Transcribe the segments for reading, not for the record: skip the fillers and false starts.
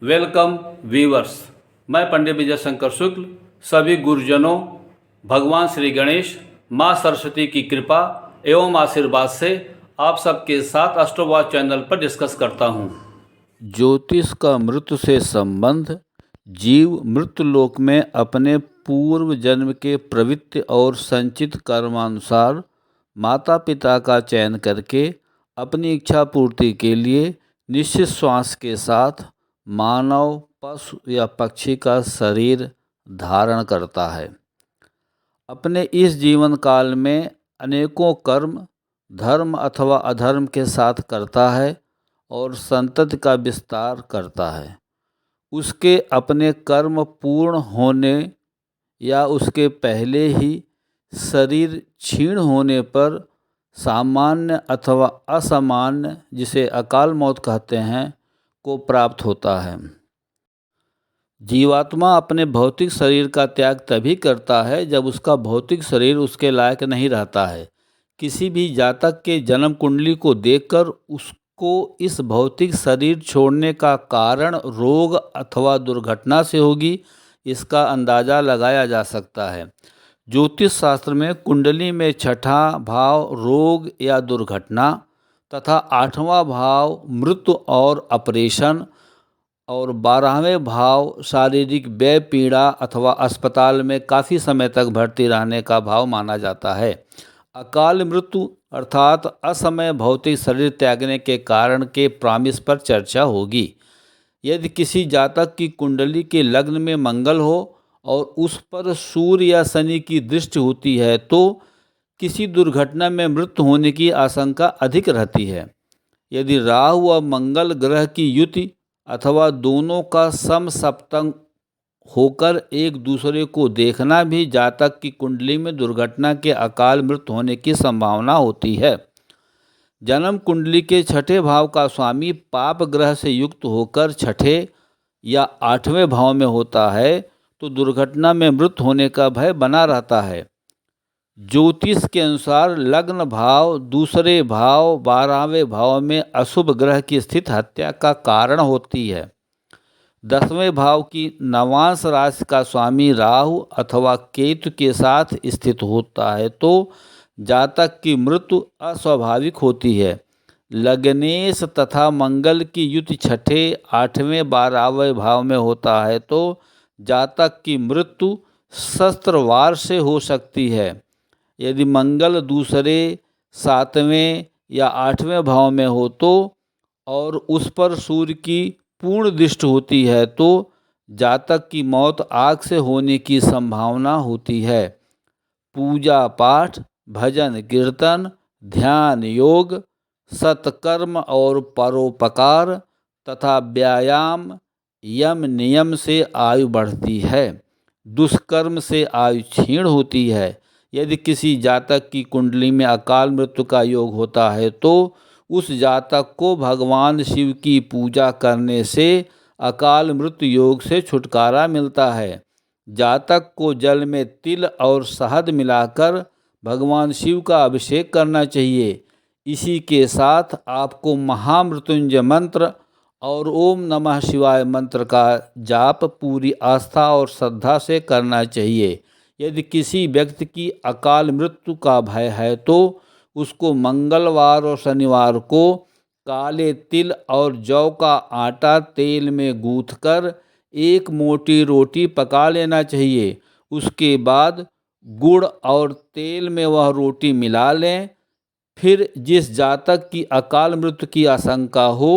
Welcome viewers. मैं पंडित विजय शंकर शुक्ल सभी गुरुजनों, भगवान श्री गणेश, माँ सरस्वती की कृपा एवं आशीर्वाद से आप सबके साथ एस्ट्रोवॉच चैनल पर डिस्कस करता हूँ। ज्योतिष का मृत्यु से संबंध। जीव मृत्यु लोक में अपने पूर्व जन्म के प्रवृत्ति और संचित कर्मानुसार माता पिता का चयन करके अपनी इच्छा पूर्ति के लिए निश्चित श्वास के साथ मानव, पशु या पक्षी का शरीर धारण करता है। अपने इस जीवन काल में अनेकों कर्म धर्म अथवा अधर्म के साथ करता है और संतति का विस्तार करता है। उसके अपने कर्म पूर्ण होने या उसके पहले ही शरीर क्षीण होने पर सामान्य अथवा असामान्य, जिसे अकाल मौत कहते हैं, को प्राप्त होता है। जीवात्मा अपने भौतिक शरीर का त्याग तभी करता है जब उसका भौतिक शरीर उसके लायक नहीं रहता है। किसी भी जातक के जन्म कुंडली को देखकर उसको इस भौतिक शरीर छोड़ने का कारण रोग अथवा दुर्घटना से होगी, इसका अंदाज़ा लगाया जा सकता है। ज्योतिष शास्त्र में कुंडली में छठा भाव रोग या दुर्घटना तथा आठवां भाव मृत्यु और ऑपरेशन और 12वें भाव शारीरिक व्यय पीड़ा अथवा अस्पताल में काफ़ी समय तक भर्ती रहने का भाव माना जाता है। अकाल मृत्यु अर्थात असमय भौतिक शरीर त्यागने के कारण के प्रामिस पर चर्चा होगी। यदि किसी जातक की कुंडली के लग्न में मंगल हो और उस पर सूर्य या शनि की दृष्टि होती है तो किसी दुर्घटना में मृत्यु होने की आशंका अधिक रहती है। यदि राहु व मंगल ग्रह की युति अथवा दोनों का समसप्तम होकर एक दूसरे को देखना भी जातक की कुंडली में दुर्घटना के अकाल मृत्यु होने की संभावना होती है। जन्म कुंडली के छठे भाव का स्वामी पाप ग्रह से युक्त होकर छठे या आठवें भाव में होता है तो दुर्घटना में मृत्यु होने का भय बना रहता है। ज्योतिष के अनुसार लग्न भाव दूसरे भाव 12वें भाव में अशुभ ग्रह की स्थिति हत्या का कारण होती है। 10वें भाव की नवांश राशि का स्वामी राहु अथवा केतु के साथ स्थित होता है तो जातक की मृत्यु अस्वाभाविक होती है। लग्नेश तथा मंगल की युति छठे, आठवें, 12वें भाव में होता है तो जातक की मृत्यु शस्त्रवार से हो सकती है। यदि मंगल दूसरे, 7वें या 8वें भाव में हो तो और उस पर सूर्य की पूर्ण दृष्टि होती है तो जातक की मौत आग से होने की संभावना होती है। पूजा पाठ, भजन कीर्तन, ध्यान योग, सत्कर्म और परोपकार तथा व्यायाम यम नियम से आयु बढ़ती है। दुष्कर्म से आयु क्षीण होती है। यदि किसी जातक की कुंडली में अकाल मृत्यु का योग होता है तो उस जातक को भगवान शिव की पूजा करने से अकाल मृत्यु योग से छुटकारा मिलता है। जातक को जल में तिल और शहद मिलाकर भगवान शिव का अभिषेक करना चाहिए। इसी के साथ आपको महामृत्युंजय मंत्र और ओम नमः शिवाय मंत्र का जाप पूरी आस्था और श्रद्धा से करना चाहिए। यदि किसी व्यक्ति की अकाल मृत्यु का भय है तो उसको मंगलवार और शनिवार को काले तिल और जौ का आटा तेल में गूंथकर एक मोटी रोटी पका लेना चाहिए। उसके बाद गुड़ और तेल में वह रोटी मिला लें। फिर जिस जातक की अकाल मृत्यु की आशंका हो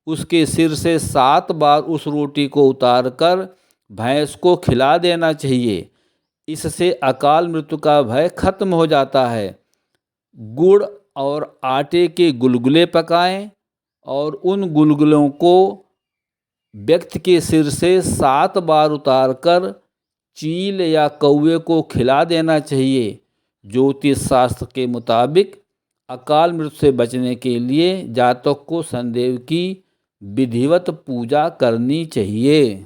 उसके सिर से 7 बार उस रोटी को उतारकर भैंस को खिला देना चाहिए। इससे अकाल मृत्यु का भय खत्म हो जाता है। गुड़ और आटे के गुलगुले पकाएं और उन गुलगुलों को व्यक्ति के सिर से 7 बार उतारकर चील या कौवे को खिला देना चाहिए। ज्योतिष शास्त्र के मुताबिक अकाल मृत्यु से बचने के लिए जातक को शनिदेव की विधिवत पूजा करनी चाहिए।